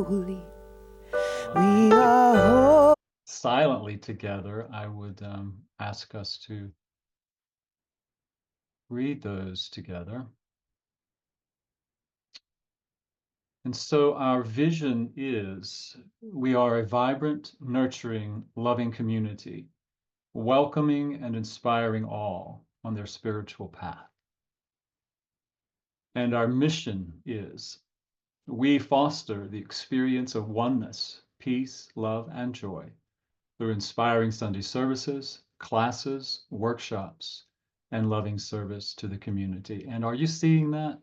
holy. We are holy. Silently together, I would ask us to read those together. And so our vision is we are a vibrant, nurturing, loving community, welcoming and inspiring all on their spiritual path. And our mission is we foster the experience of oneness, peace, love, and joy through inspiring Sunday services, classes, workshops, and loving service to the community. And are you seeing that?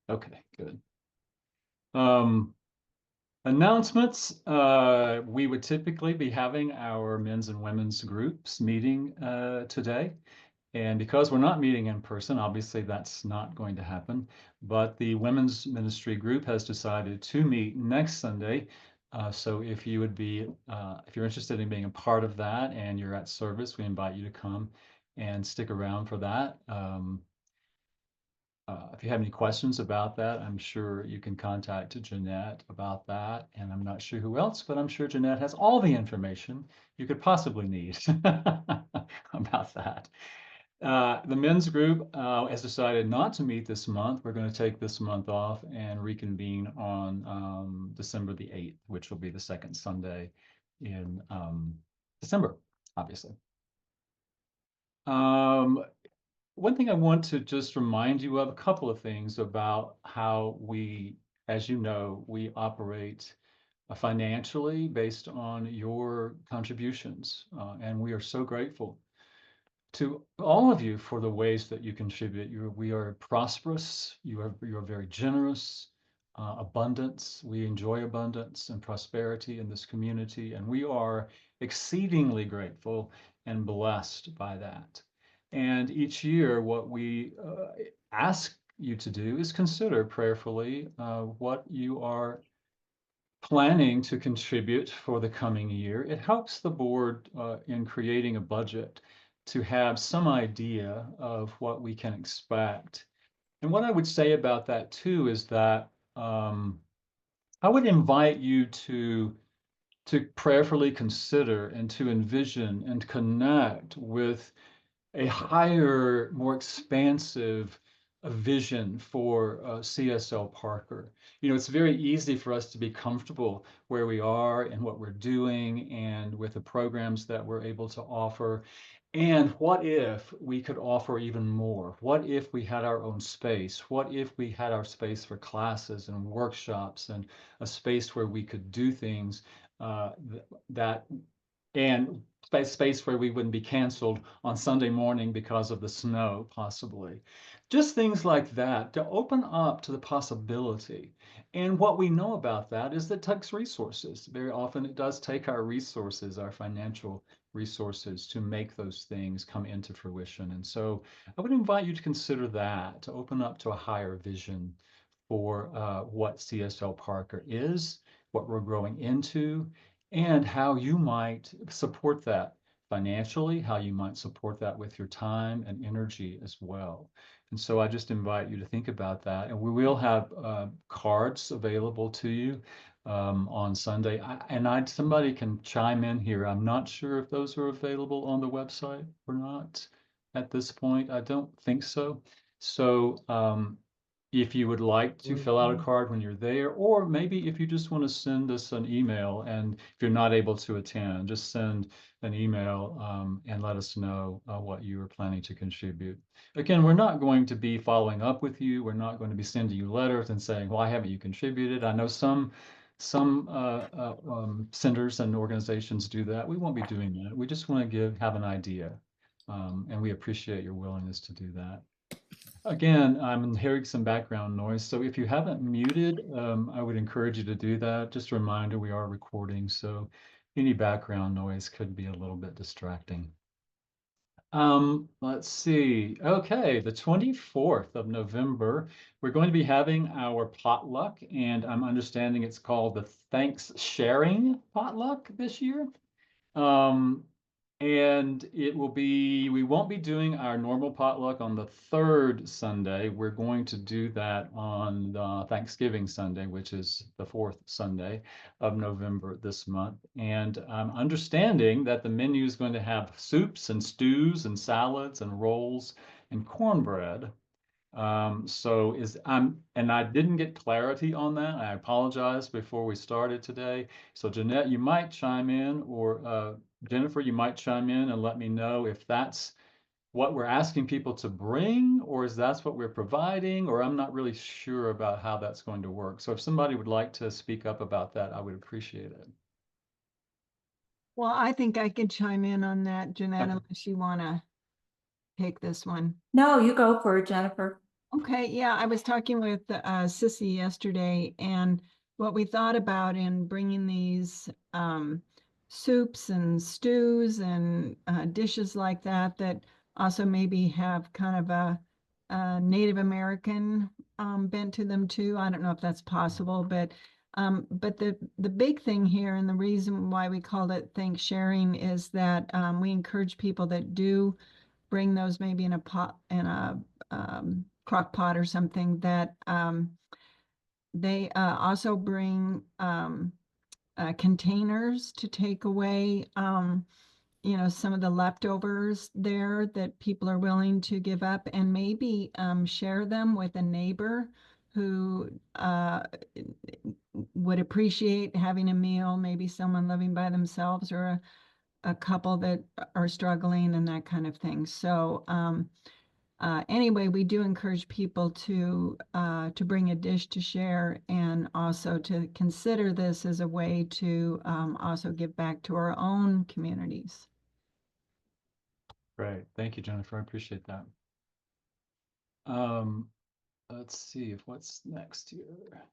Okay, good. Um, Announcements. We would typically be having our men's and women's groups meeting today. And because we're not meeting in person, obviously that's not going to happen. But the women's ministry group has decided to meet next Sunday. So if you would be, if you're interested in being a part of that and you're at service, we invite you to come and stick around for that. If you have any questions about that, I'm sure you can contact Jeanette about that. And I'm not sure who else, but I'm sure Jeanette has all the information you could possibly need about that. The men's group has decided not to meet this month. We're going to take this month off and reconvene on December the 8th, which will be the second Sunday in December, obviously. One thing I want to just remind you of, a couple of things about how we, as you know, we operate financially based on your contributions. And we are so grateful to all of you for the ways that you contribute. We are prosperous. You are very generous. Abundance. We enjoy abundance and prosperity in this community, and we are exceedingly grateful and blessed by that. And each year, what we ask you to do is consider prayerfully what you are planning to contribute for the coming year. It helps the board in creating a budget to have some idea of what we can expect. And what I would say about that too is that I would invite you to prayerfully consider and to envision and connect with a higher, more expansive vision for CSL Parker. You know, it's very easy for us to be comfortable where we are and what we're doing and with the programs that we're able to offer. And what if we could offer even more? What if we had our own space? What if we had our space for classes and workshops and a space where we could do things that and space where we wouldn't be canceled on Sunday morning because of the snow, possibly. Just things like that to open up to the possibility. And what we know about that is that it takes resources. Very often it does take our resources, our financial resources, to make those things come into fruition. And so I would invite you to consider that, to open up to a higher vision for what CSL Parker is, what we're growing into, and how you might support that financially, how you might support that with your time and energy as well. And so I just invite you to think about that. And we will have cards available to you on Sunday. Somebody can chime in here. I'm not sure if those are available on the website or not at this point. I don't think so. So if you would like to fill out a card when you're there, or maybe if you just want to send us an email, and if you're not able to attend, just send an email and let us know what you are planning to contribute. Again, we're not going to be following up with you. We're not going to be sending you letters and saying, why haven't you contributed? I know some centers and organizations do that. We won't be doing that. We just want to have an idea. And we appreciate your willingness to do that. Again, I'm hearing some background noise, so if you haven't muted, I would encourage you to do that. Just a reminder, we are recording, so any background noise could be a little bit distracting. Let's see. Okay, the 24th of November, we're going to be having our potluck, and I'm understanding it's called the Thanks Sharing Potluck this year. Um, And we won't be doing our normal potluck on the third Sunday. We're going to do that on Thanksgiving Sunday, which is the fourth Sunday of November this month. And I'm understanding that the menu is going to have soups and stews and salads and rolls and cornbread. And I didn't get clarity on that. I apologize before we started today. So Jeanette, you might chime in, or Jennifer, you might chime in and let me know if that's what we're asking people to bring, or is that's what we're providing, or I'm not really sure about how that's going to work. So if somebody would like to speak up about that, I would appreciate it. Well, I think I could chime in on that, Jeanette, Okay. unless you want to take this one. No, you go for it, Jennifer. Okay, yeah, I was talking with Sissy yesterday, and what we thought about in bringing these soups and stews and dishes like that, that also maybe have kind of a Native American bent to them too. I don't know if that's possible, but the big thing here, and the reason why we called it Thanks Sharing, is that we encourage people that do bring those maybe in a pot, in a crock pot or something, that they also bring containers to take away, some of the leftovers there that people are willing to give up, and maybe share them with a neighbor who would appreciate having a meal, maybe someone living by themselves, or a couple that are struggling and that kind of thing. So anyway, we do encourage people to bring a dish to share, and also to consider this as a way to also give back to our own communities. Great. Thank you, Jennifer. I appreciate that. Um, let's see if what's next here.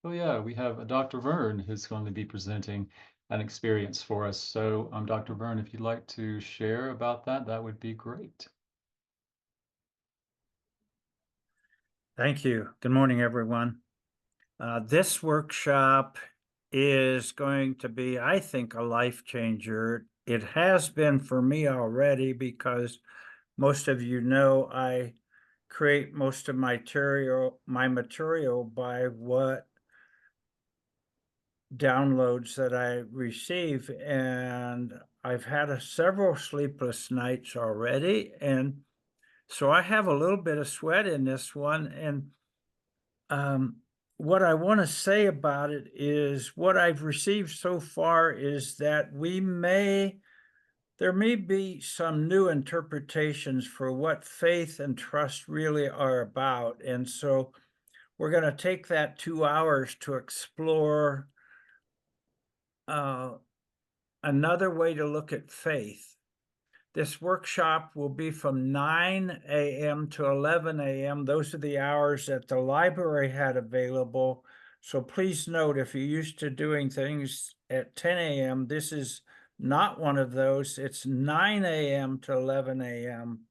Oh yeah, we have Dr. Vern who's going to be presenting an experience for us. So, Dr. Vern, if you'd like to share about that, that would be great. Thank you. Good morning, everyone. This workshop is going to be, I think, a life changer. It has been for me already, because most of you know I create most of my material by what downloads that I receive, and I've had several sleepless nights already, and so I have a little bit of sweat in this one. And what I want to say about it is, what I've received so far is that there may be some new interpretations for what faith and trust really are about. And so we're going to take that 2 hours to explore another way to look at faith. This workshop will be from 9 a.m. to 11 a.m. Those are the hours that the library had available. So please note, if you're used to doing things at 10 a.m., this is not one of those. It's 9 a.m. to 11 a.m.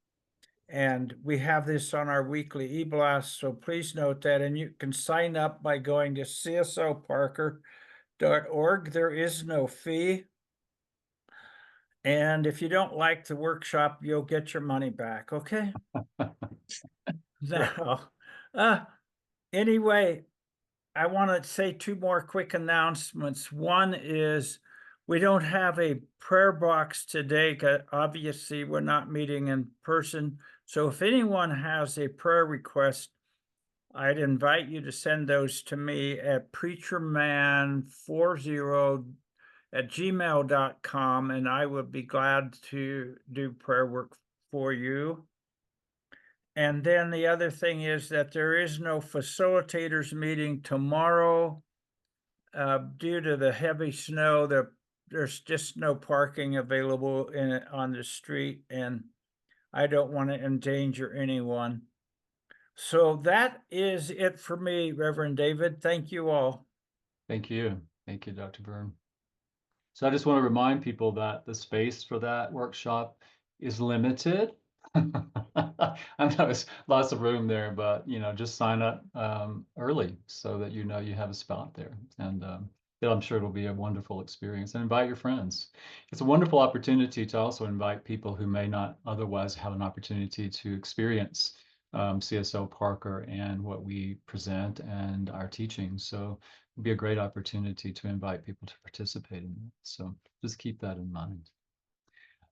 And we have this on our weekly e-blast, so please note that. And you can sign up by going to csoparker.org. There is no fee. And if you don't like the workshop, you'll get your money back, okay? Now, anyway, I want to say two more quick announcements. One is, we don't have a prayer box today, 'cause obviously we're not meeting in person. So if anyone has a prayer request, I'd invite you to send those to me at preacherman40@gmail.com, and I would be glad to do prayer work for you. And then the other thing is that there is no facilitators meeting tomorrow. Due to the heavy snow, there's just no parking available on the street, and I don't want to endanger anyone. So that is it for me, Reverend David. Thank you all. Thank you. Thank you, Dr. Byrne. So I just want to remind people that the space for that workshop is limited. I know there's lots of room there, but just sign up early so that you know you have a spot there. And I'm sure it'll be a wonderful experience, and invite your friends. It's a wonderful opportunity to also invite people who may not otherwise have an opportunity to experience CSL Parker and what we present and our teachings. So it'll be a great opportunity to invite people to participate in it. So just keep that in mind.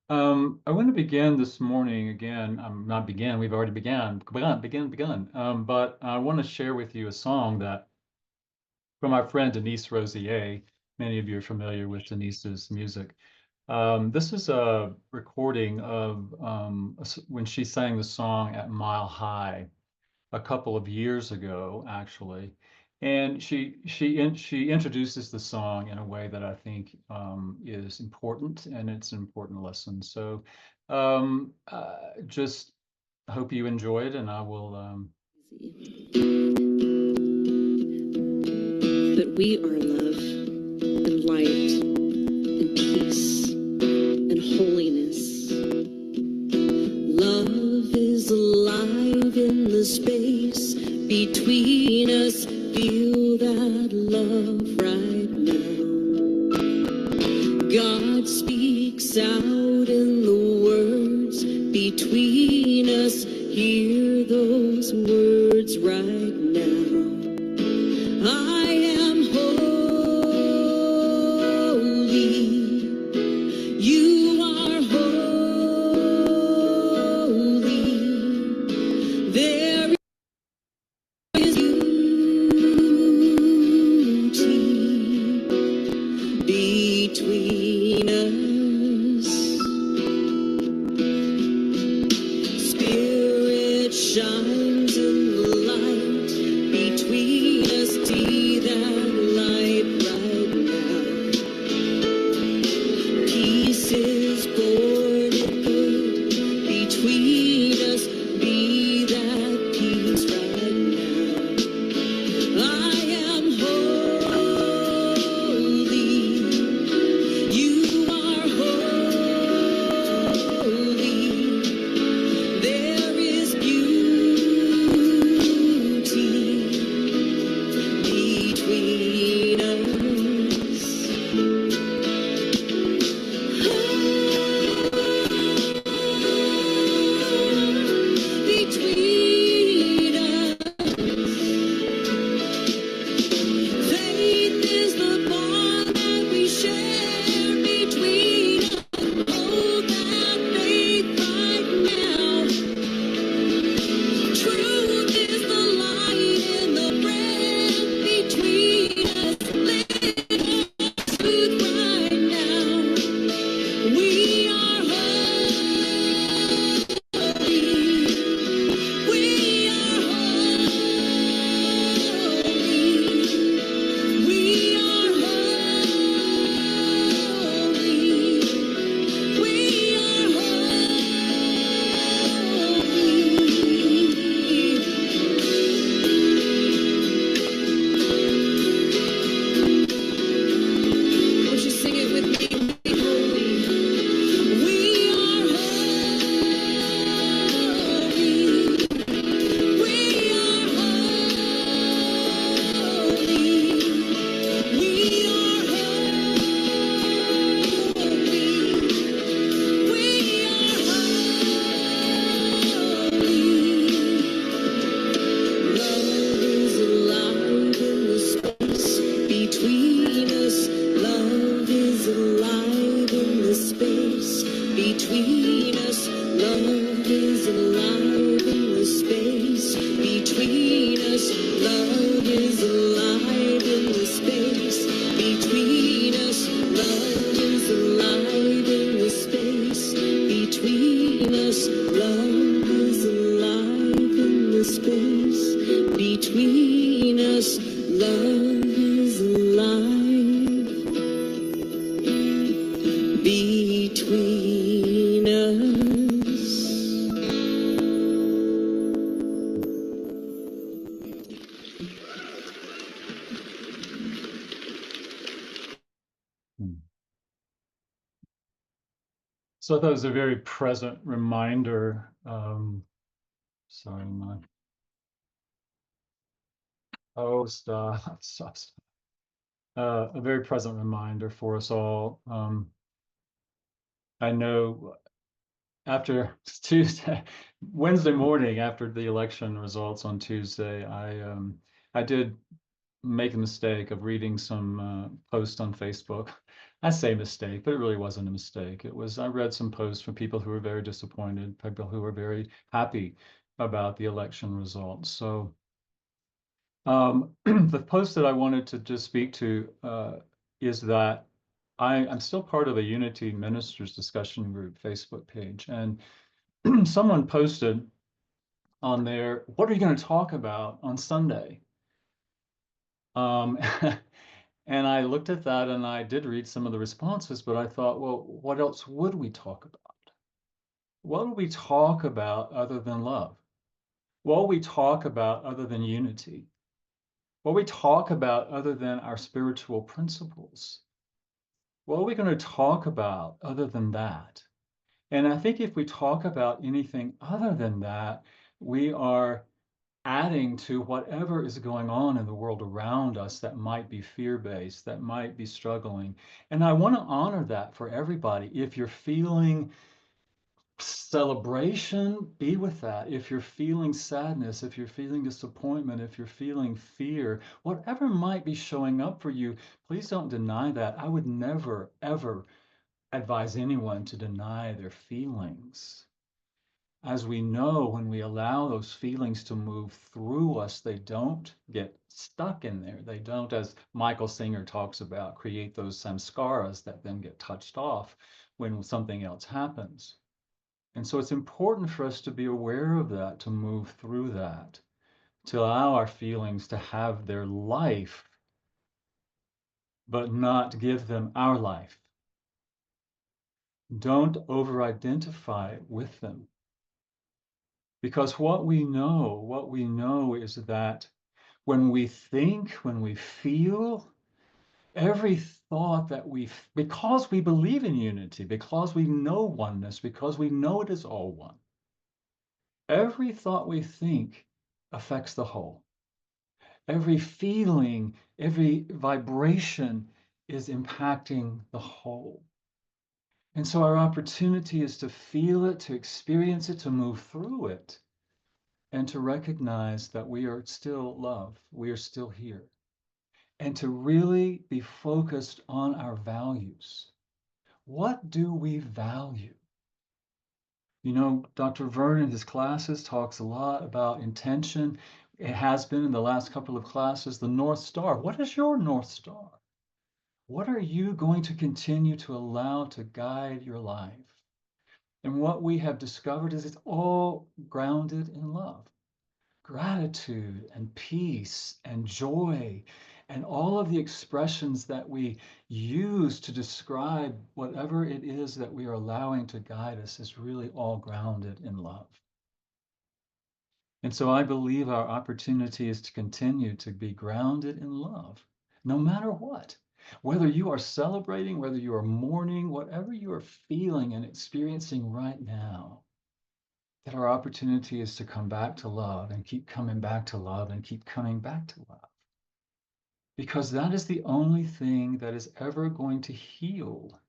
I want to begin this morning again. Not begin. We've already begun. But I want to share with you a song that from our friend Denise Rosier. Many of you are familiar with Denise's music. This is a recording of when she sang the song at Mile High a couple of years ago, actually. And she introduces the song in a way that I think is important, and it's an important lesson. So just hope you enjoy it, and I will. That we are love and light and peace and holiness. Love is alive in the space between us. Feel that love right now. God speaks out in the words between us. Hear those words right now. I am holy. You are holy. There is beauty between us. Spirit shines in the light between us. See that light right now. Peace is born in good between us. Be that peace right now. I am holy. You are holy. There is beauty between us. Between us. Faith is the bond that we share between us. Hold that faith right now. Truth is the light in the breath between us. Live truth right now. We are holy. We are holy. We are holy. We are holy. Won't you sing it with me? Holy. We are holy. We are holy. We are holy. We are holy. Love is alive in the space between us. Love is alive in the space between us. Love is alive in the space between us. Love is alive in the space between us. Love is alive in the space between us. Love is alive in the space between us. Love is alive between us. So I thought it was a very present reminder. Sorry, my. Oh, stop. a very present reminder for us all. I know after Tuesday, Wednesday morning, after the election results on Tuesday, I did make a mistake of reading some posts on Facebook. I say mistake, but it really wasn't a mistake. It was, I read some posts from people who were very disappointed, people who were very happy about the election results. So the post that I wanted to just speak to is that I'm still part of a Unity Ministers discussion group Facebook page, and someone posted on there, "What are you going to talk about on Sunday?" And I looked at that and I did read some of the responses, but I thought, well, what else would we talk about? What would we talk about other than love? What would we talk about other than unity? What would we talk about other than our spiritual principles? What are we going to talk about other than that? And I think if we talk about anything other than that, we are adding to whatever is going on in the world around us that might be fear-based, that might be struggling. And I want to honor that for everybody. If you're feeling celebration, be with that. If you're feeling sadness, if you're feeling disappointment, if you're feeling fear, whatever might be showing up for you, please don't deny that. I would never, ever advise anyone to deny their feelings. As we know, when we allow those feelings to move through us, they don't get stuck in there. They don't, as Michael Singer talks about, create those samskaras that then get touched off when something else happens. And so it's important for us to be aware of that, to move through that, to allow our feelings to have their life, but not give them our life. Don't over-identify with them. Because what we know is that when we think, when we feel, every thought that because we believe in unity, because we know oneness, because we know it is all one, every thought we think affects the whole. Every feeling, every vibration is impacting the whole. And so our opportunity is to feel it, to experience it, to move through it, and to recognize that we are still love, we are still here, and to really be focused on our values. What do we value? You know, Dr. Vern in his classes talks a lot about intention. It has been in the last couple of classes, the North Star. What is your North Star? What are you going to continue to allow to guide your life? And what we have discovered is it's all grounded in love. Gratitude and peace and joy and all of the expressions that we use to describe whatever it is that we are allowing to guide us is really all grounded in love. And so I believe our opportunity is to continue to be grounded in love, no matter what. Whether you are celebrating, whether you are mourning, whatever you are feeling and experiencing right now, that our opportunity is to come back to love and keep coming back to love and keep coming back to love. Because that is the only thing that is ever going to heal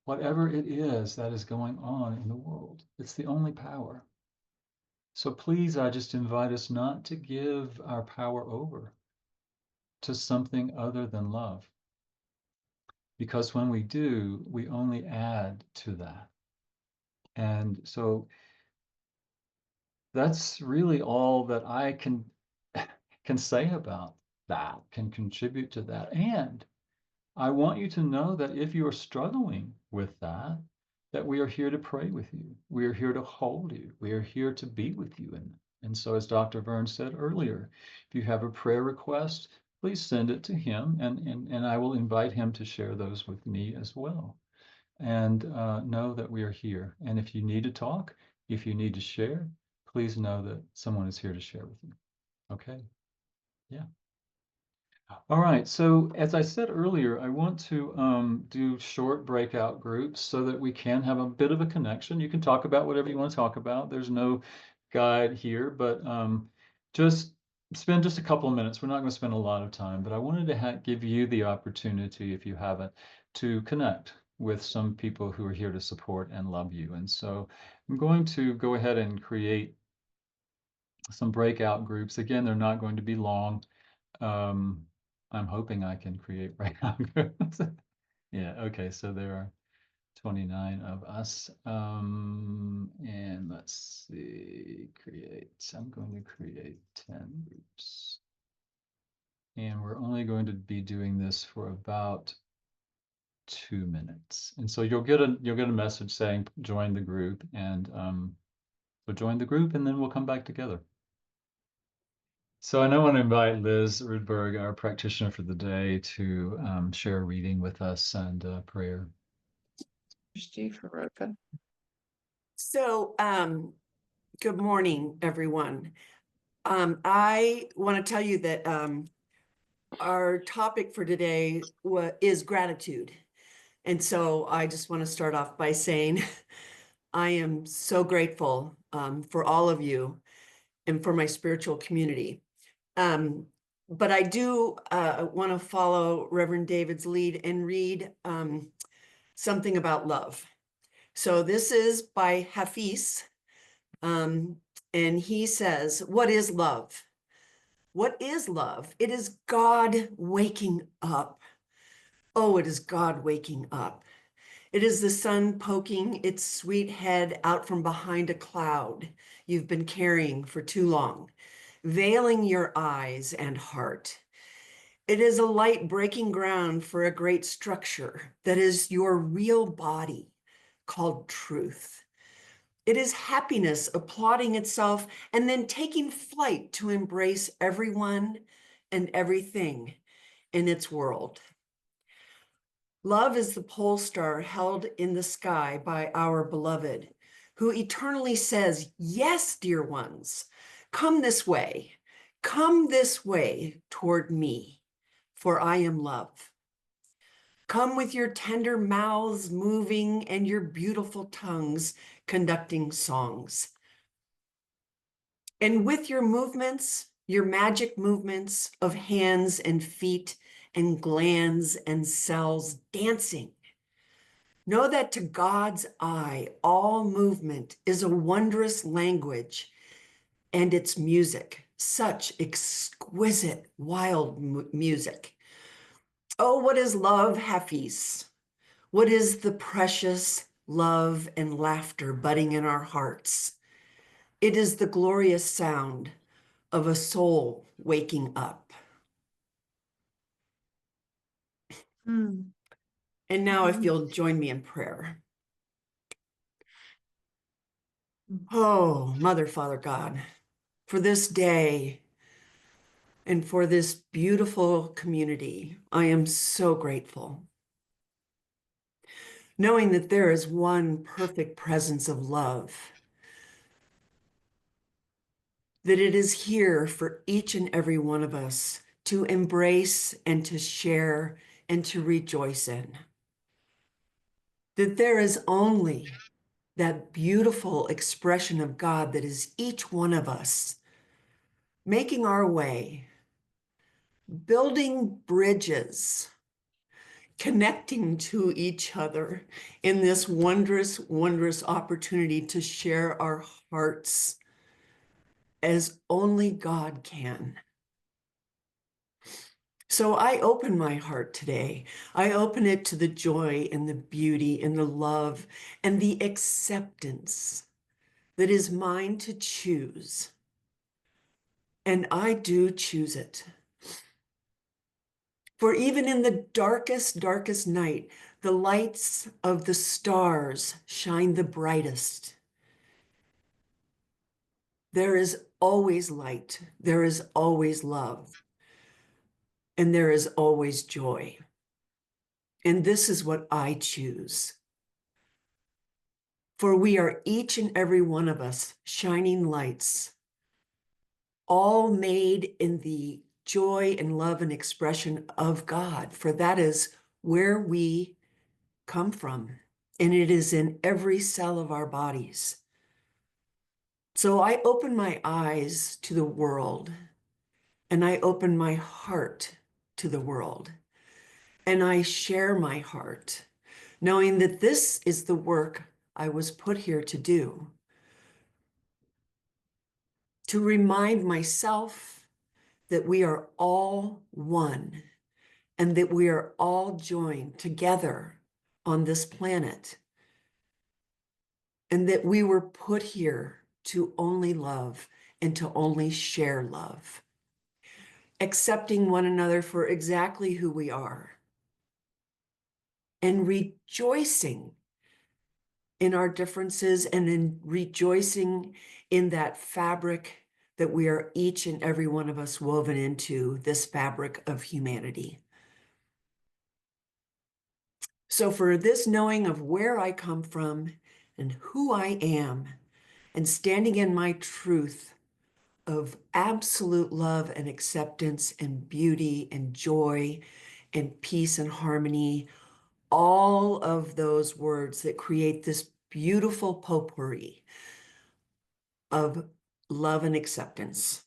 whatever it is that is going on in the world. It's the only power. So please, I just invite us not to give our power over to something other than love. Because when we do, we only add to that. And so that's really all that I can say about that, can contribute to that. And I want you to know that if you are struggling with that, that we are here to pray with you. We are here to hold you. We are here to be with you. And so as Dr. Vern said earlier, if you have a prayer request, please send it to him, and I will invite him to share those with me as well. And know that we are here. And if you need to talk, if you need to share, please know that someone is here to share with you. Okay? Yeah. All right, so as I said earlier, I want to do short breakout groups so that we can have a bit of a connection. You can talk about whatever you want to talk about. There's no guide here, but just spend just a couple of minutes. We're not going to spend a lot of time, but I wanted to give you the opportunity, if you haven't, to connect with some people who are here to support and love you. And so I'm going to go ahead and create some breakout groups. Again, they're not going to be long. I'm hoping I can create breakout groups. Yeah, okay, so there are 29 of us. And let's see, I'm going to create 10 groups. And we're only going to be doing this for about 2 minutes. And so you'll get a message saying join the group, and so join the group, and then we'll come back together. So I now want to invite Liz Rudberg, our practitioner for the day, to share a reading with us and prayer. So, good morning, everyone. I want to tell you that our topic for today is gratitude. And so I just want to start off by saying I am so grateful for all of you and for my spiritual community. But I do want to follow Reverend David's lead and read something about love. So this is by Hafiz, and he says, "What is love? What is love? It is God waking up. Oh, it is God waking up. It is the sun poking its sweet head out from behind a cloud you've been carrying for too long, veiling your eyes and heart. It is a light breaking ground for a great structure that is your real body, called truth. It is happiness applauding itself and then taking flight to embrace everyone and everything in its world. Love is the pole star held in the sky by our beloved, who eternally says, 'Yes, dear ones, come this way toward me, for I am love.' Come with your tender mouths moving and your beautiful tongues conducting songs. And with your movements, your magic movements of hands and feet and glands and cells dancing, know that to God's eye, all movement is a wondrous language and its music, such exquisite, wild music. Oh, what is love, Hafiz? What is the precious love and laughter budding in our hearts? It is the glorious sound of a soul waking up." And now if you'll join me in prayer. Oh, Mother, Father, God, for this day and for this beautiful community, I am so grateful. Knowing that there is one perfect presence of love, that it is here for each and every one of us to embrace and to share and to rejoice in. That there is only that beautiful expression of God that is each one of us, making our way, building bridges, connecting to each other in this wondrous, wondrous opportunity to share our hearts as only God can. So I open my heart today. I open it to the joy and the beauty and the love and the acceptance that is mine to choose. And I do choose it. For even in the darkest, darkest night, the lights of the stars shine the brightest. There is always light. There is always love. And there is always joy. And this is what I choose. For we are each and every one of us shining lights, all made in the joy and love and expression of God, for that is where we come from, and it is in every cell of our bodies. So I open my eyes to the world and I open my heart to the world, and I share my heart, knowing that this is the work I was put here to do, to remind myself that we are all one and that we are all joined together on this planet, and that we were put here to only love and to only share love, accepting one another for exactly who we are, and rejoicing in our differences and in rejoicing in that fabric that we are each and every one of us woven into, this fabric of humanity. So for this knowing of where I come from and who I am, and standing in my truth of absolute love and acceptance and beauty and joy and peace and harmony, all of those words that create this beautiful potpourri of love and acceptance.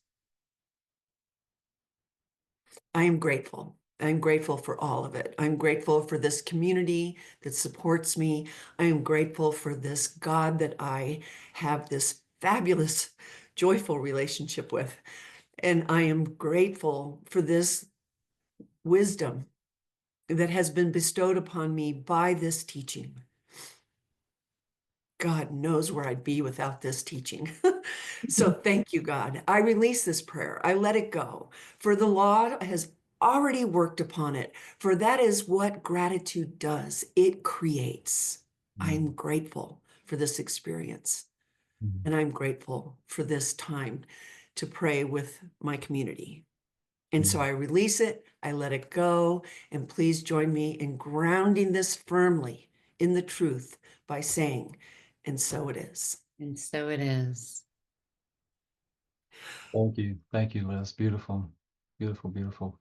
I am grateful. I'm grateful for all of it. I'm grateful for this community that supports me. I am grateful for this God that I have this fabulous, joyful relationship with. And I am grateful for this wisdom that has been bestowed upon me by this teaching. God knows where I'd be without this teaching. So thank you, God. I release this prayer. I let it go. For the law has already worked upon it. For that is what gratitude does. It creates. I'm grateful for this experience. And I'm grateful for this time to pray with my community. And so I release it. I let it go. And please join me in grounding this firmly in the truth by saying, and so it is. And so it is. Thank you. Thank you, Liz. Beautiful. Beautiful, beautiful.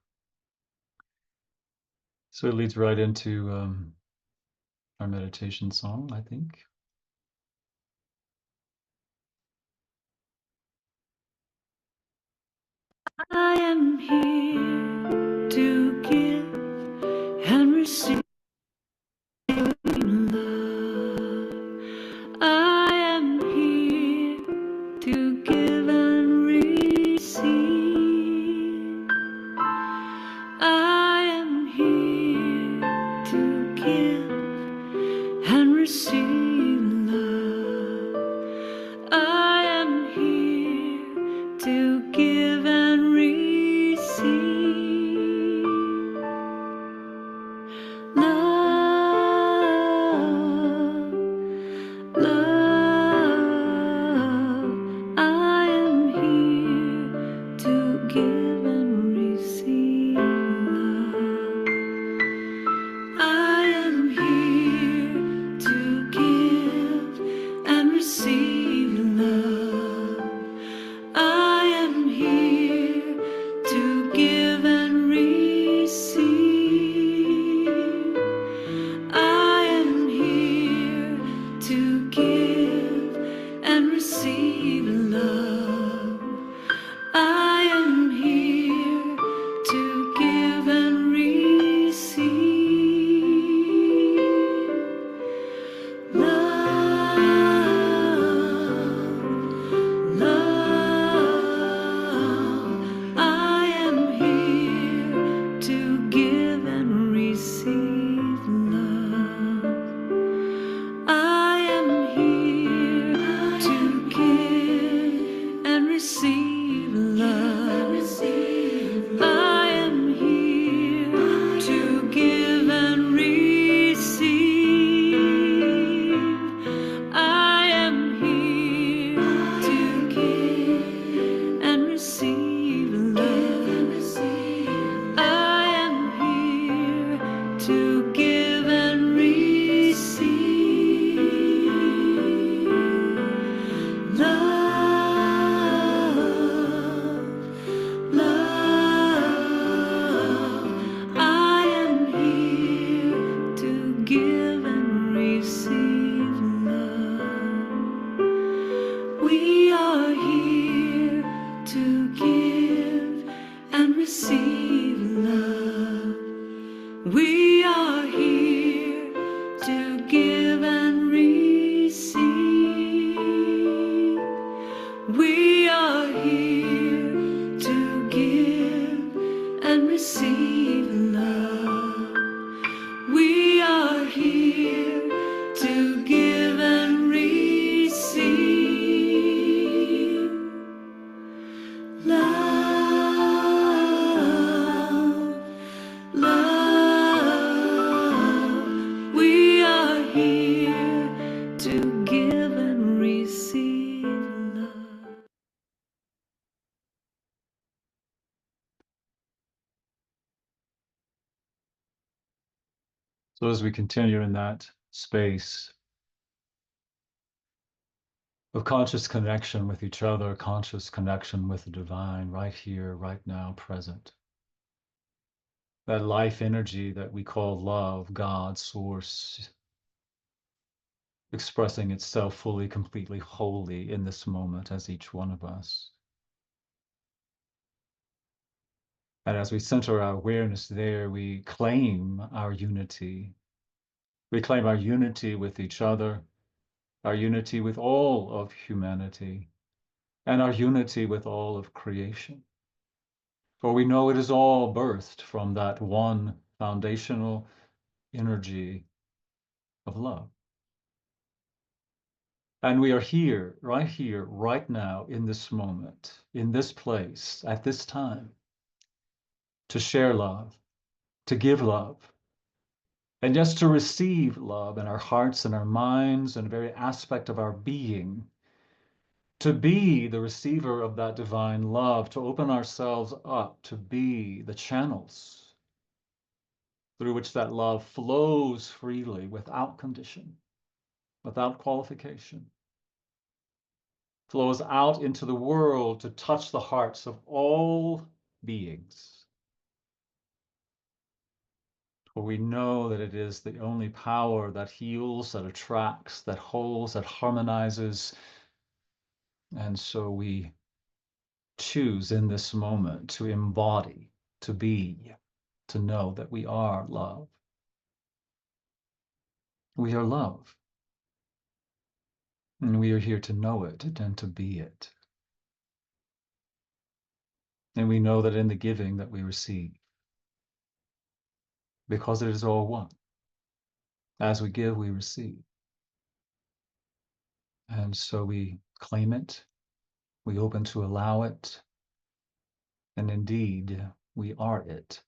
So it leads right into our meditation song, I think. I am here to give and receive love. I am here to give and receive. I am here to give and receive love. I am here to give and receive love, love. I am here to give and receive love. I am here to give and receive love. I am here to give and receive. I am here to give and receive love. I am here to give and receive love, love. I am here to give and receive love. I am here to give We are here to give and receive love. We are here to give and receive love, love. We are here to give and receive love. So as we continue in that space of conscious connection with each other, conscious connection with the divine, right here, right now, present. That life energy that we call love, God, source, expressing itself fully, completely, wholly in this moment as each one of us. And as we center our awareness there, we claim our unity. We claim our unity with each other, our unity with all of humanity, and our unity with all of creation. For we know it is all birthed from that one foundational energy of love. And we are here, right now, in this moment, in this place, at this time, to share love, to give love, and just to receive love in our hearts and our minds and every aspect of our being, to be the receiver of that divine love, to open ourselves up, to be the channels through which that love flows freely without condition, without qualification, flows out into the world to touch the hearts of all beings. For we know that it is the only power that heals, that attracts, that holds, that harmonizes. And so we choose in this moment to embody, to be, to know that we are love. We are love. And we are here to know it and to be it. And we know that in the giving that we receive, because it is all one. As we give, we receive. And so we claim it, we open to allow it, and indeed, we are it.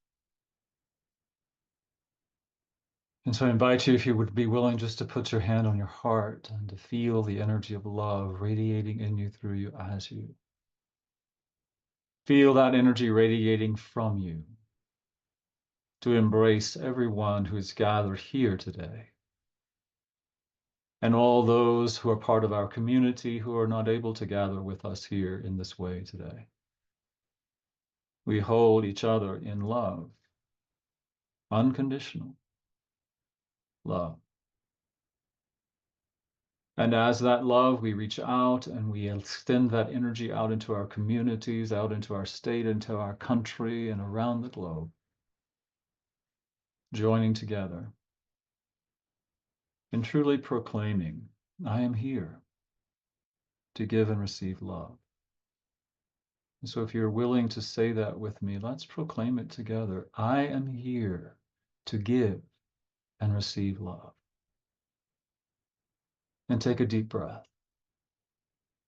And so I invite you, if you would be willing, just to put your hand on your heart and to feel the energy of love radiating in you, through you, as you. Feel that energy radiating from you to embrace everyone who is gathered here today, and all those who are part of our community who are not able to gather with us here in this way today. We hold each other in love, unconditional love. And as that love, we reach out and we extend that energy out into our communities, out into our state, into our country, and around the globe, joining together and truly proclaiming, I am here to give and receive love. And so if you're willing to say that with me, let's proclaim it together. I am here to give and receive love. And take a deep breath.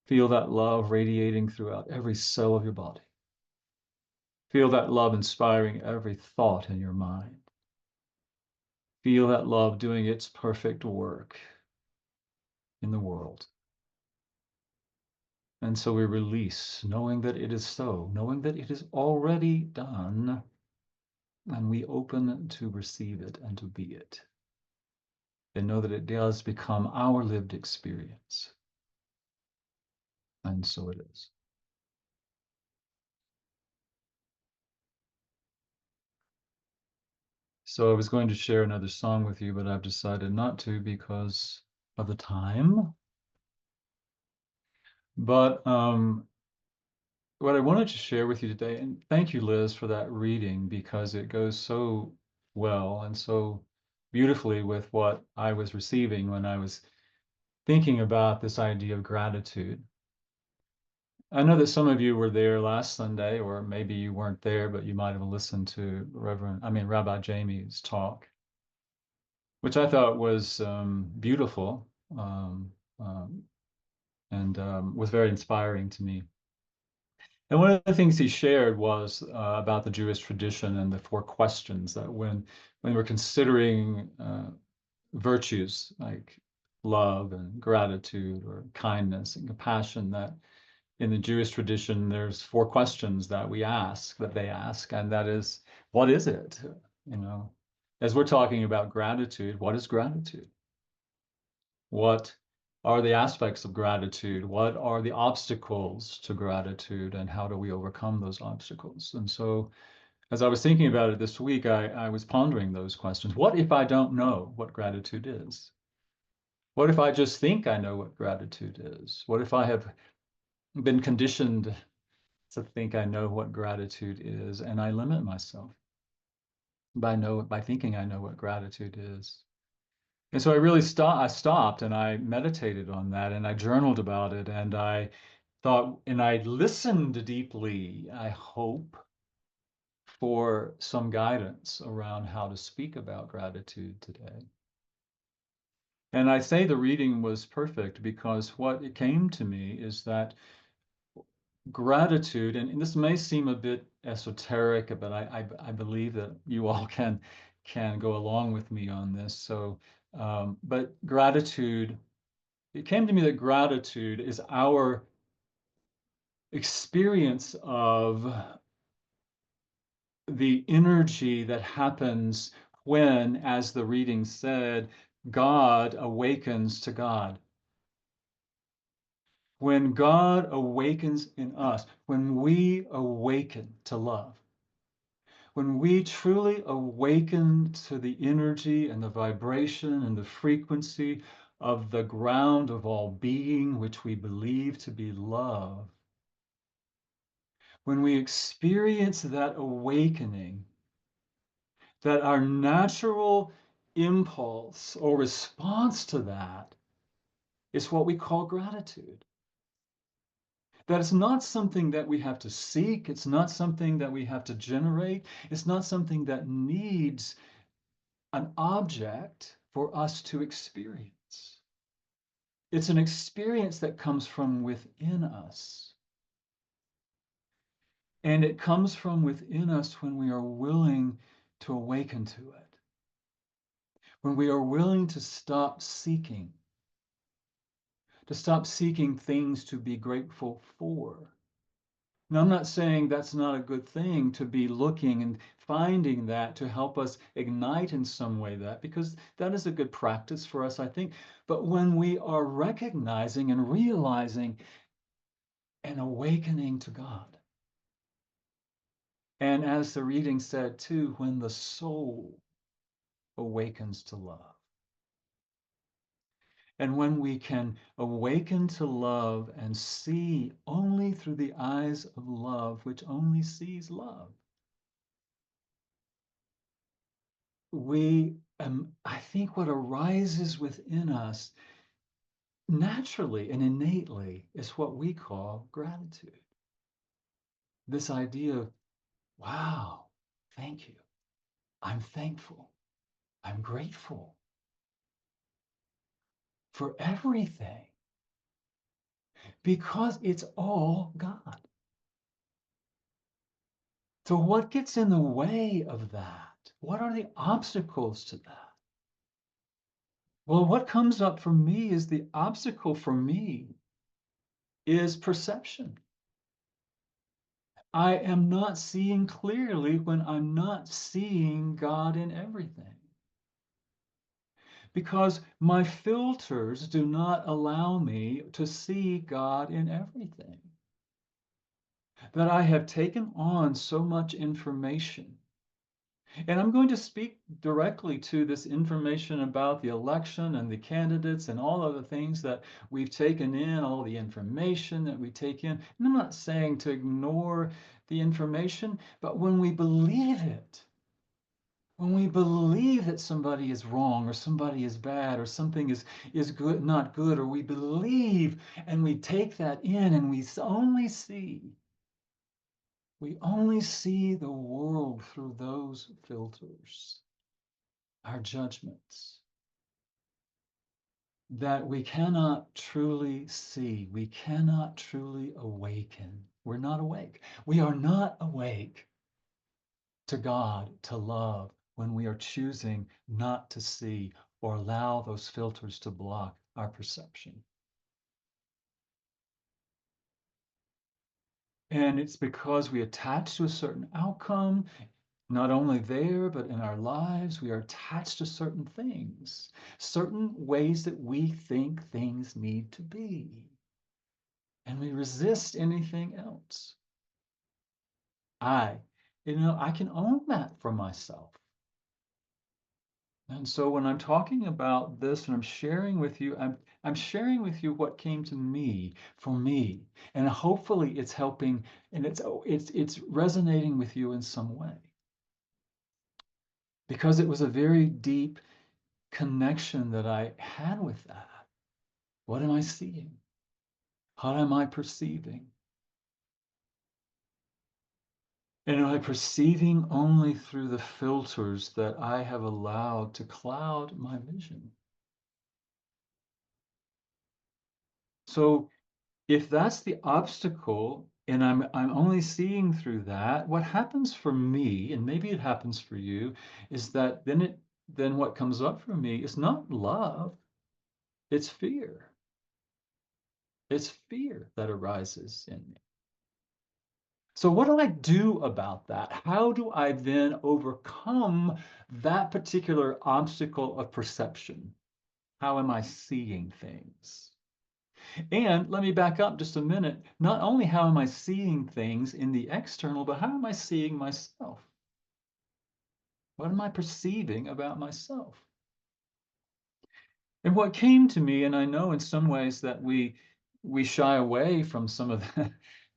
Feel that love radiating throughout every cell of your body. Feel that love inspiring every thought in your mind. Feel that love doing its perfect work in the world. And so we release, knowing that it is so, knowing that it is already done, and we open to receive it and to be it. And know that it does become our lived experience. And so it is. So I was going to share another song with you, but I've decided not to because of the time. But what I wanted to share with you today, and thank you, Liz, for that reading, because it goes so well and so beautifully with what I was receiving when I was thinking about this idea of gratitude. I know that some of you were there last Sunday, or maybe you weren't there, but you might have listened to Rabbi Jamie's talk, which I thought was beautiful, um, um, and was very inspiring to me. And one of the things he shared was about the Jewish tradition and the 4 questions that when we're considering virtues like love and gratitude or kindness and compassion, that in the Jewish tradition, there's 4 questions that they ask, and that is, what is it? You know, as we're talking about gratitude, what is gratitude? What are the aspects of gratitude? What are the obstacles to gratitude, and how do we overcome those obstacles? And so, as I was thinking about it this week, I was pondering those questions. What if I don't know what gratitude is? What if I just think I know what gratitude is? What if I have been conditioned to think I know what gratitude is, and I limit myself by thinking I know what gratitude is? And so I stopped and I meditated on that, and I journaled about it, and I thought, and I listened deeply, I hope, for some guidance around how to speak about gratitude today. And I say the reading was perfect because what it came to me is that gratitude, and this may seem a bit esoteric, but I believe that you all can go along with me on this. So, but gratitude, it came to me that gratitude is our experience of the energy that happens when, as the reading said, God awakens to God. When God awakens in us, when we awaken to love, when we truly awaken to the energy and the vibration and the frequency of the ground of all being, which we believe to be love, when we experience that awakening, that our natural impulse or response to that is what we call gratitude. That it's not something that we have to seek. It's not something that we have to generate. It's not something that needs an object for us to experience. It's an experience that comes from within us. And it comes from within us when we are willing to awaken to it, when we are willing to stop seeking things to be grateful for. Now, I'm not saying that's not a good thing to be looking and finding that to help us ignite in some way that, because that is a good practice for us, I think. But when we are recognizing and realizing and awakening to God, and as the reading said too, when the soul awakens to love, and when we can awaken to love and see only through the eyes of love, which only sees love, I think what arises within us naturally and innately is what we call gratitude. This idea of, wow, thank you. I'm thankful. I'm grateful for everything because it's all God. So what gets in the way of that? What are the obstacles to that? Well, what comes up for me is the obstacle for me is perception. I am not seeing clearly when I'm not seeing God in everything. Because my filters do not allow me to see God in everything. That I have taken on so much information. And I'm going to speak directly to this information about the election and the candidates and all of the things that we've taken in, all the information that we take in. And I'm not saying to ignore the information, but when we believe it, when we believe that somebody is wrong or somebody is bad or something is good, not good, or we believe and we take that in and we only see the world through those filters, our judgments, that we cannot truly see, we cannot truly awaken. We're not awake. We are not awake to God, to love, when we are choosing not to see or allow those filters to block our perception. And it's because we attach to a certain outcome, not only there, but in our lives, we are attached to certain things, certain ways that we think things need to be. And we resist anything else. I can own that for myself. And so when I'm talking about this and I'm sharing with you, I'm sharing with you what came to me for me, and hopefully it's helping and it's resonating with you in some way. Because it was a very deep connection that I had with that. What am I seeing? How am I perceiving? And am I perceiving only through the filters that I have allowed to cloud my vision? So if that's the obstacle and I'm only seeing through that, what happens for me, and maybe it happens for you, is that then what comes up for me is not love, it's fear. It's fear that arises in me. So what do I do about that? How do I then overcome that particular obstacle of perception? How am I seeing things? And let me back up just a minute. Not only how am I seeing things in the external, but how am I seeing myself? What am I perceiving about myself? And what came to me, and I know in some ways that we shy away from some of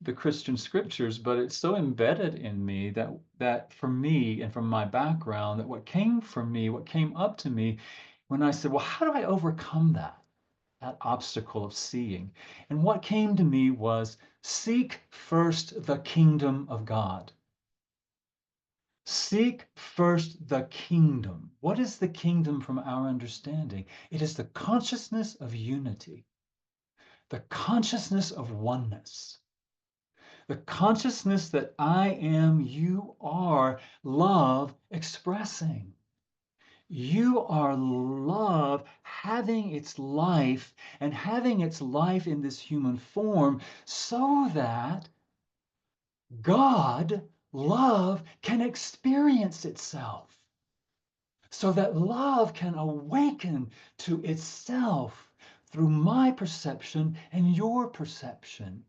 the Christian scriptures, but it's so embedded in me that for me and from my background, that what came up to me when I said, well, how do I overcome that obstacle of seeing? And what came to me was, seek first the kingdom of God. Seek first the kingdom. What is the kingdom from our understanding? It is the consciousness of unity, the consciousness of oneness, the consciousness that I am, you are love expressing. You are love having its life and having its life in this human form so that God, love, can experience itself. So that love can awaken to itself through my perception and your perception.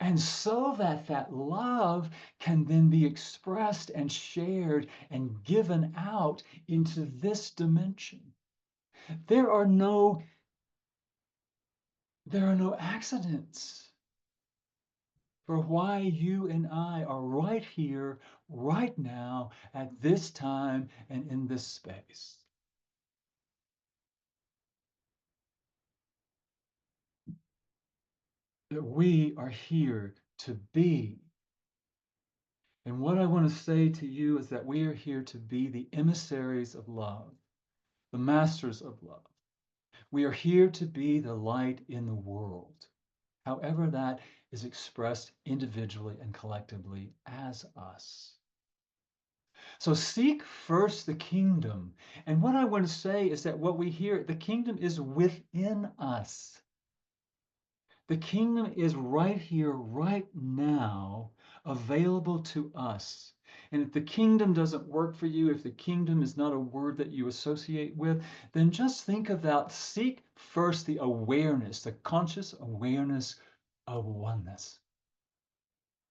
And so that that love can then be expressed and shared and given out into this dimension. There are no accidents for why you and I are right here, right now, at this time, and in this space. That we are here to be. And what I want to say to you is that we are here to be the emissaries of love, the masters of love. We are here to be the light in the world, however that is expressed individually and collectively as us. So seek first the kingdom. And what I want to say is that what we hear, the kingdom is within us. The kingdom is right here, right now, available to us. And if the kingdom doesn't work for you, if the kingdom is not a word that you associate with, then just think about, seek first the awareness, the conscious awareness of oneness.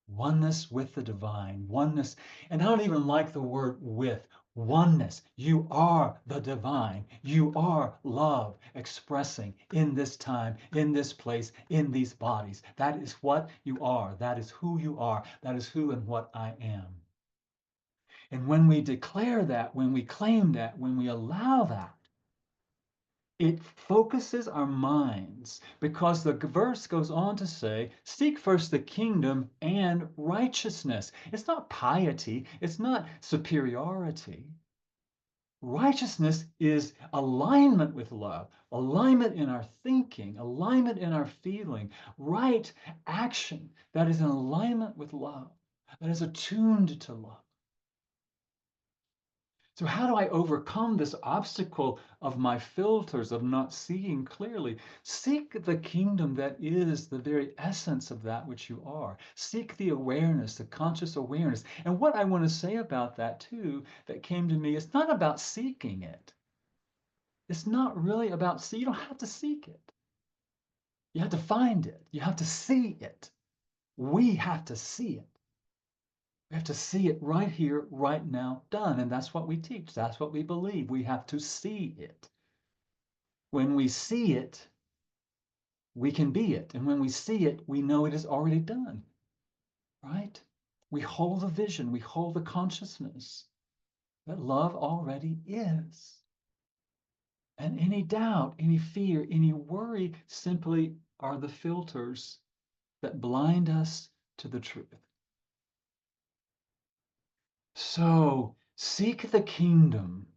Oneness with the divine, oneness. And I don't even like the word with. Oneness. You are the divine. You are love expressing in this time, in this place, in these bodies. That is what you are. That is who you are. That is who and what I am. And when we declare that, when we claim that, when we allow that, it focuses our minds, because the verse goes on to say, seek first the kingdom and righteousness. It's not piety. It's not superiority. Righteousness is alignment with love, alignment in our thinking, alignment in our feeling, right action that is in alignment with love, that is attuned to love. So how do I overcome this obstacle of my filters, of not seeing clearly? Seek the kingdom that is the very essence of that which you are. Seek the awareness, the conscious awareness. And what I want to say about that too, that came to me, it's not about seeking it. It's not really about, you don't have to seek it. You have to find it. You have to see it. We have to see it. We have to see it right here, right now, done. And that's what we teach. That's what we believe. We have to see it. When we see it, we can be it. And when we see it, we know it is already done, right? We hold the vision. We hold the consciousness that love already is. And any doubt, any fear, any worry simply are the filters that blind us to the truth. So seek the kingdom,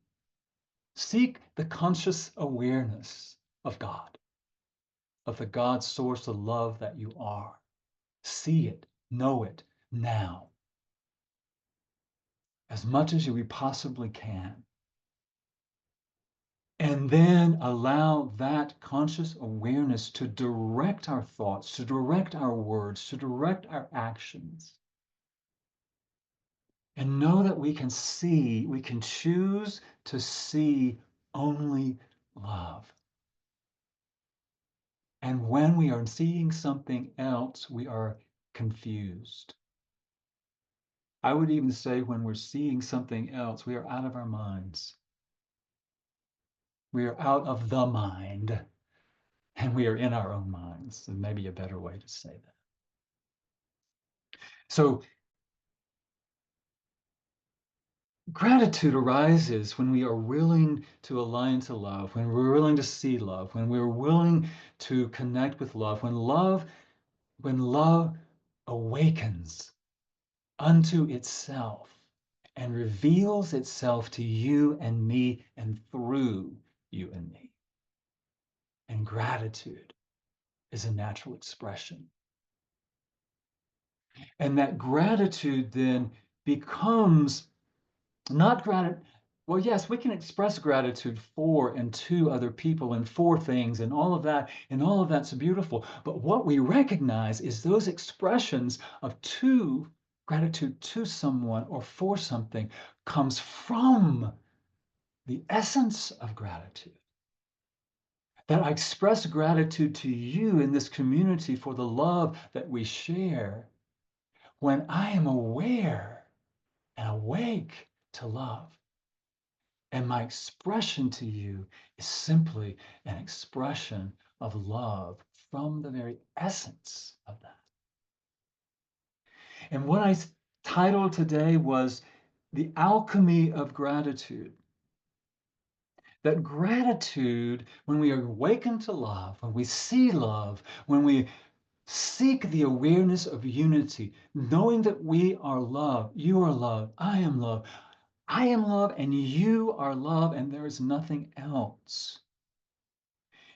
seek the conscious awareness of God, of the God source of love that you are. See it, know it now, as much as we possibly can. And then allow that conscious awareness to direct our thoughts, to direct our words, to direct our actions. And know that we can see, we can choose to see only love. And when we are seeing something else, we are confused. I would even say when we're seeing something else, we are out of our minds. We are out of the mind, and we are in our own minds. And maybe a better way to say that. So gratitude arises when we are willing to align to love, when we're willing to see love, when we're willing to connect with love, when love awakens unto itself and reveals itself to you and me and through you and me. And gratitude is a natural expression. And that gratitude then becomes not gratitude. Well, yes, we can express gratitude for and to other people and for things and all of that, and all of that's beautiful. But what we recognize is those expressions of gratitude to someone or for something comes from the essence of gratitude. That I express gratitude to you in this community for the love that we share when I am aware and awake to love. And my expression to you is simply an expression of love from the very essence of that. And what I titled today was The Alchemy of Gratitude. That gratitude, when we are awakened to love, when we see love, when we seek the awareness of unity, knowing that we are love, you are love, I am love, and you are love, and there is nothing else.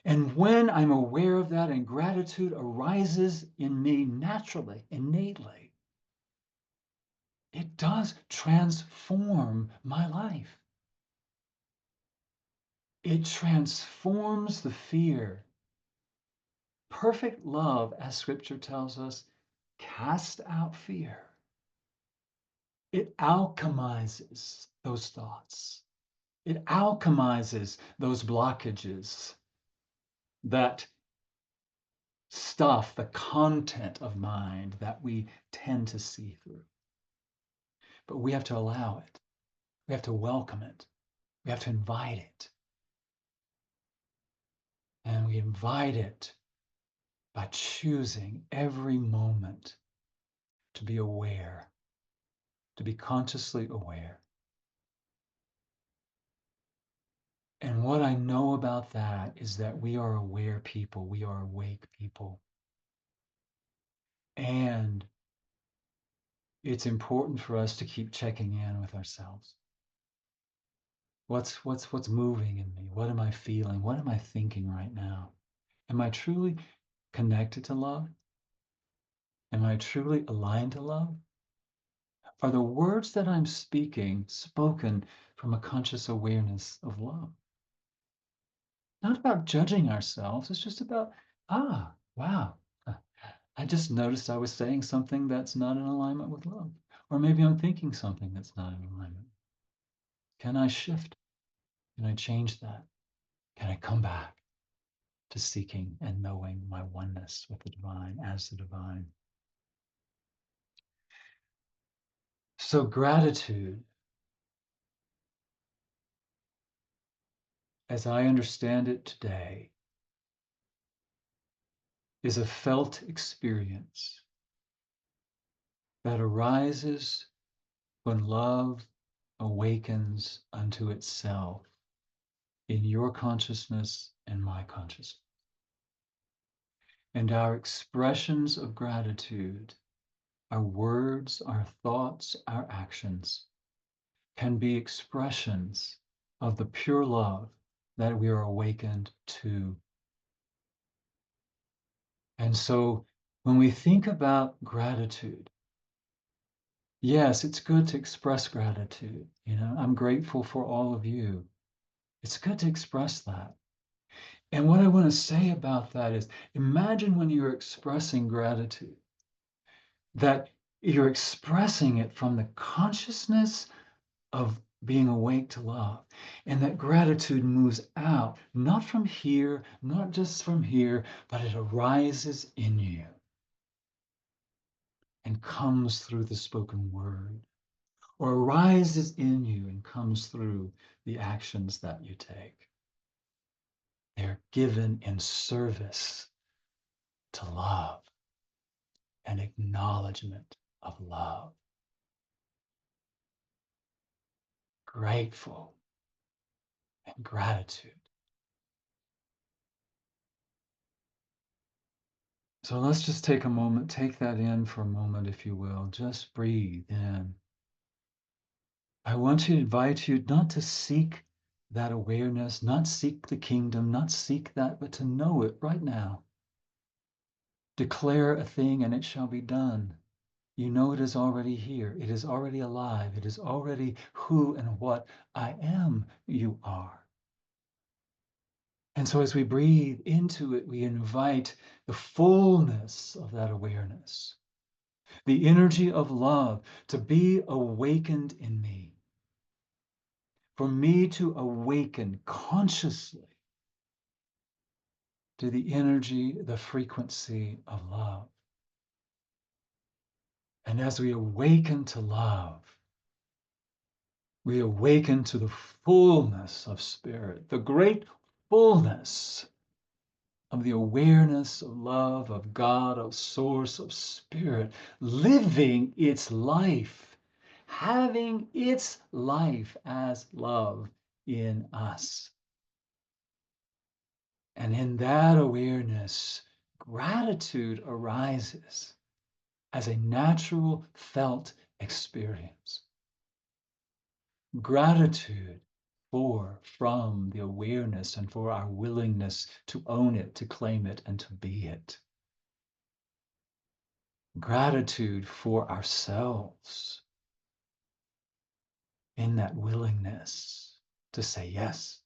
And when I'm aware of that and gratitude arises in me naturally, innately, it does transform my life. It transforms the fear. Perfect love, as scripture tells us, casts out fear. It alchemizes those thoughts. It alchemizes those blockages, that stuff, the content of mind that we tend to see through. But we have to allow it. We have to welcome it. We have to invite it. And we invite it by choosing every moment to be aware, to be consciously aware. And what I know about that is that we are aware people, we are awake people. And it's important for us to keep checking in with ourselves. What's moving in me? What am I feeling? What am I thinking right now? Am I truly connected to love? Am I truly aligned to love? Are the words that I'm speaking spoken from a conscious awareness of love? Not about judging ourselves. It's just about, wow, I just noticed I was saying something that's not in alignment with love. Or maybe I'm thinking something that's not in alignment. Can I shift? Can I change that? Can I come back to seeking and knowing my oneness with the divine as the divine? So gratitude, as I understand it today, is a felt experience that arises when love awakens unto itself in your consciousness and my consciousness. And our expressions of gratitude, our words, our thoughts, our actions, can be expressions of the pure love that we are awakened to. And so when we think about gratitude, yes, it's good to express gratitude. You know, I'm grateful for all of you. It's good to express that. And what I want to say about that is, imagine when you're expressing gratitude, that you're expressing it from the consciousness of being awake to love. And that gratitude moves out, not from here, not just from here, but it arises in you and comes through the spoken word, or arises in you and comes through the actions that you take. They're given in service to love and acknowledgement of love. Grateful and gratitude. So let's just take a moment, take that in for a moment, if you will. Just breathe in. I want to invite you not to seek that awareness, not seek the kingdom, not seek that, but to know it right now. Declare a thing and it shall be done. You know it is already here. It is already alive. It is already who and what I am you are. And so as we breathe into it, we invite the fullness of that awareness, the energy of love to be awakened in me, for me to awaken consciously to the energy, the frequency of love. And as we awaken to love, we awaken to the fullness of spirit, the great fullness of the awareness of love, of God, of source, of spirit, living its life, having its life as love in us. And in that awareness, gratitude arises as a natural felt experience. Gratitude from the awareness and for our willingness to own it, to claim it, and to be it. Gratitude for ourselves in that willingness to say yes.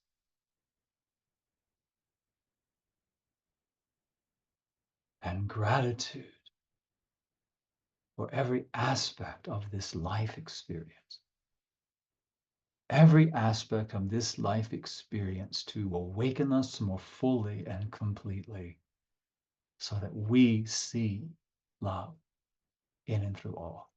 And gratitude for every aspect of this life experience. Every aspect of this life experience to awaken us more fully and completely so that we see love in and through all.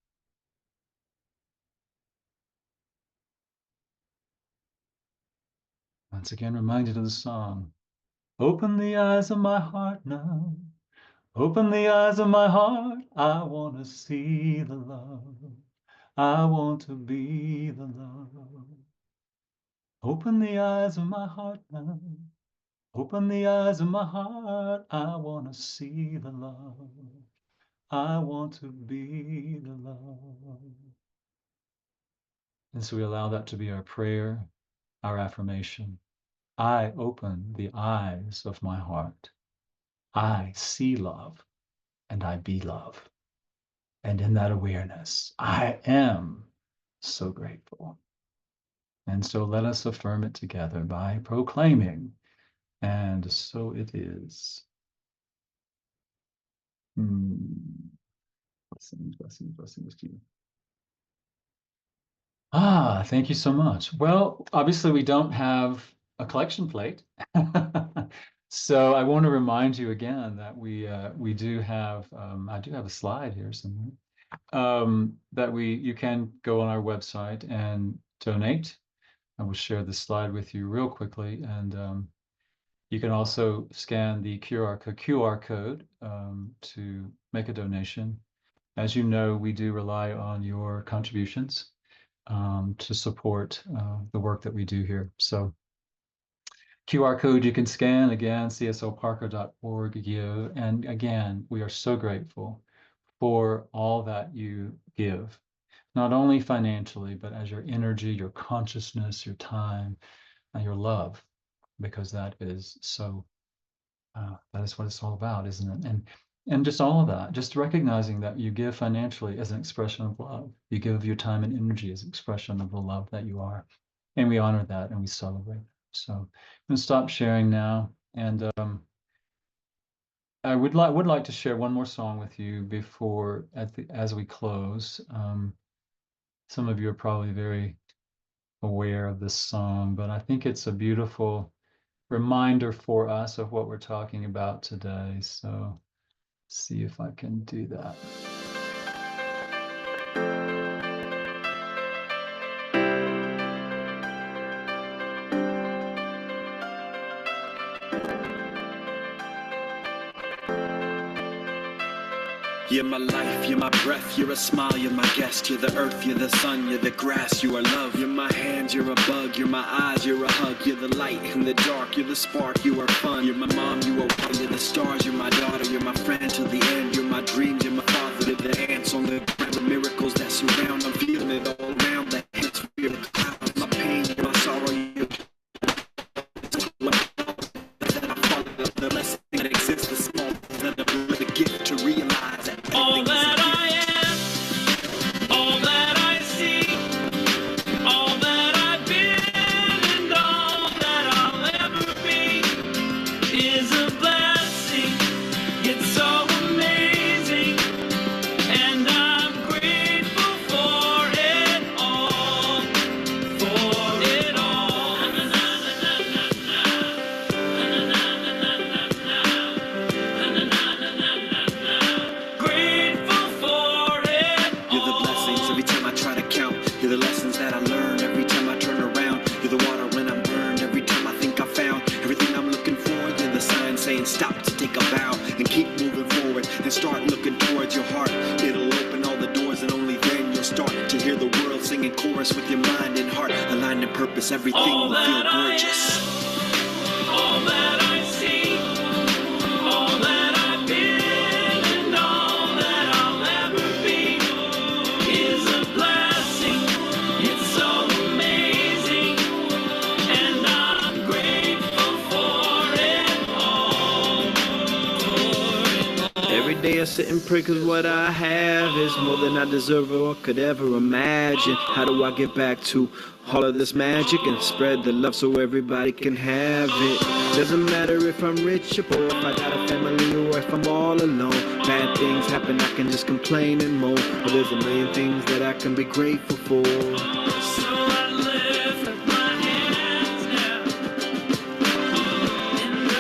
Once again, reminded of the song, open the eyes of my heart now. Open the eyes of my heart. I want to see the love. I want to be the love. Open the eyes of my heart now. Open the eyes of my heart. I want to see the love. I want to be the love. And so we allow that to be our prayer, our affirmation. I open the eyes of my heart. I see love and I be love. And in that awareness, I am so grateful. And so let us affirm it together by proclaiming, and so it is. Blessings, blessings, blessings to you. Thank you so much. Well, obviously we don't have a collection plate. So I want to remind you again that we do have, I do have a slide here somewhere, that you can go on our website and donate. I will share this slide with you real quickly. And you can also scan the QR code to make a donation. As you know, we do rely on your contributions to support the work that we do here. So QR code you can scan, again, cslparker.org give. And again, we are so grateful for all that you give, not only financially, but as your energy, your consciousness, your time, and your love, because that is so, that is what it's all about, isn't it? And just all of that, just recognizing that you give financially as an expression of love. You give your time and energy as an expression of the love that you are. And we honor that and we celebrate. So I'm going to stop sharing now. And I would like to share one more song with you before, as we close. Some of you are probably very aware of this song, but I think it's a beautiful reminder for us of what we're talking about today. So see if I can do that. You're my life, you're my breath, you're a smile, you're my guest. You're the earth, you're the sun, you're the grass, you are love. You're my hands, you're a bug, you're my eyes, you're a hug. You're the light in the dark, you're the spark, you are fun. You're my mom, you are one, you're the stars, you're my daughter. You're my friend till the end, you're my dreams, you're my father. You're the ants on the ground, the miracles that surround. I'm feeling it all around, the hits, you're the clouds. My pain, you're my sorrow, you're the lesson that exists, the small, the gift to realize that all that I am, all that I see, all that I've been, and all that I'll ever be is a blessing. It's so amazing, and I'm grateful for it all, for it all. Grateful for it. You're the blessings every time I try to count. You're the lessons that I learn every time I turn around. You're the water when I'm burned every time I think I found everything I'm looking for. You're the sign saying stop to take a bow and keep moving forward and start looking towards your heart. It'll open all the doors and only then you'll start to hear the world singing chorus with your mind and heart aligned in purpose. Everything will feel gorgeous. All that I see, all that I've been, and all that I'll ever be is a blessing. It's so amazing, and I'm grateful for it all. Every day I sit and pray, cause what I have is more than I deserve or could ever imagine. How do I get back to all of this magic and spread the love so everybody can have it? Doesn't matter if I'm rich or poor, if I got a family or if I'm all alone. Bad things happen, I can just complain and moan, but there's a million things that I can be grateful for. So I lift my hands now, and I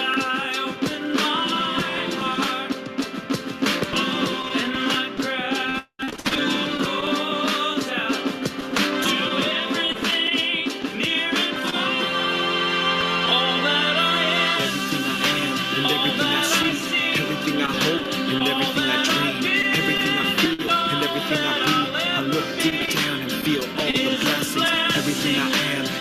open my heart, and my gratitude goes out to everything near and far. All that I am, everything I am, and everything I see, everything I hope, and everything I dream, everything I feel, and everything I be. I look deep down and feel all the blessings. Everything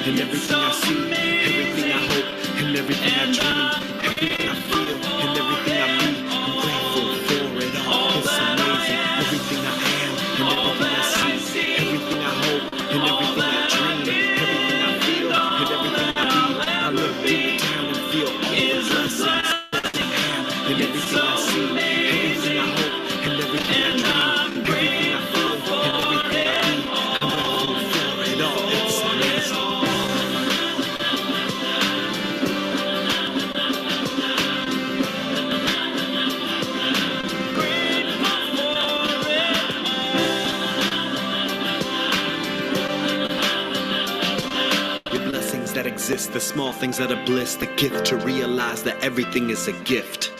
and everything I see, everything I hope, and everything I dream, everything I feel, and everything I be. I'm grateful for it all. It's amazing. Everything I am, and everything I see, everything I hope, and everything I dream, everything I feel, and everything I be. I look deep down and feel all the blessings that I am, and everything I see, everything I hope, and everything I dream, everything I feel, and everything I be. I'm grateful for it all. It's amazing. Your blessings that exist, the small things that are bliss, the gift to realize that everything is a gift.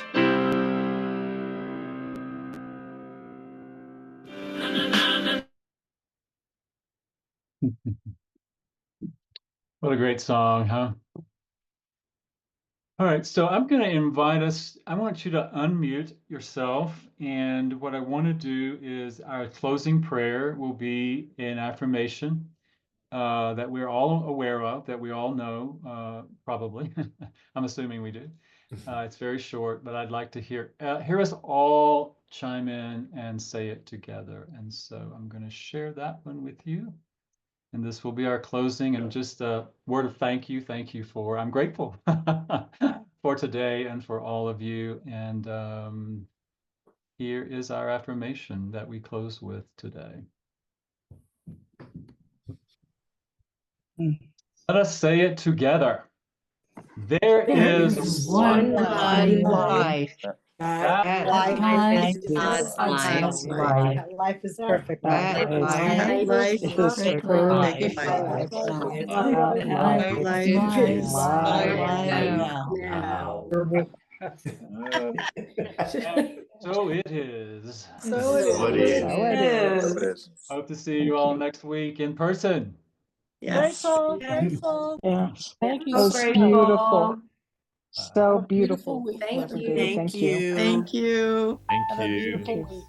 What a great song, huh? All right, so I'm going to invite us, I want you to unmute yourself. And what I want to do is our closing prayer will be an affirmation that we're all aware of, that we all know, probably. I'm assuming we do. It's very short, but I'd like to hear us all chime in and say it together. And so I'm going to share that one with you. And this will be our closing, and just a word of thank you. Thank you I'm grateful for today and for all of you. And here is our affirmation that we close with today. Let us say it together. There is one life. Life is God's life. Life is perfect. That Life is perfect perfect. life. Life is my life now. So it is. So it is. Hope to see you all next week in person. Yes. Grateful. Yes. Thank you. That was beautiful. So Uh, beautiful. Thank Whoever you. did it. Thank Thank you. you. Thank you. Thank Have a you. beautiful week.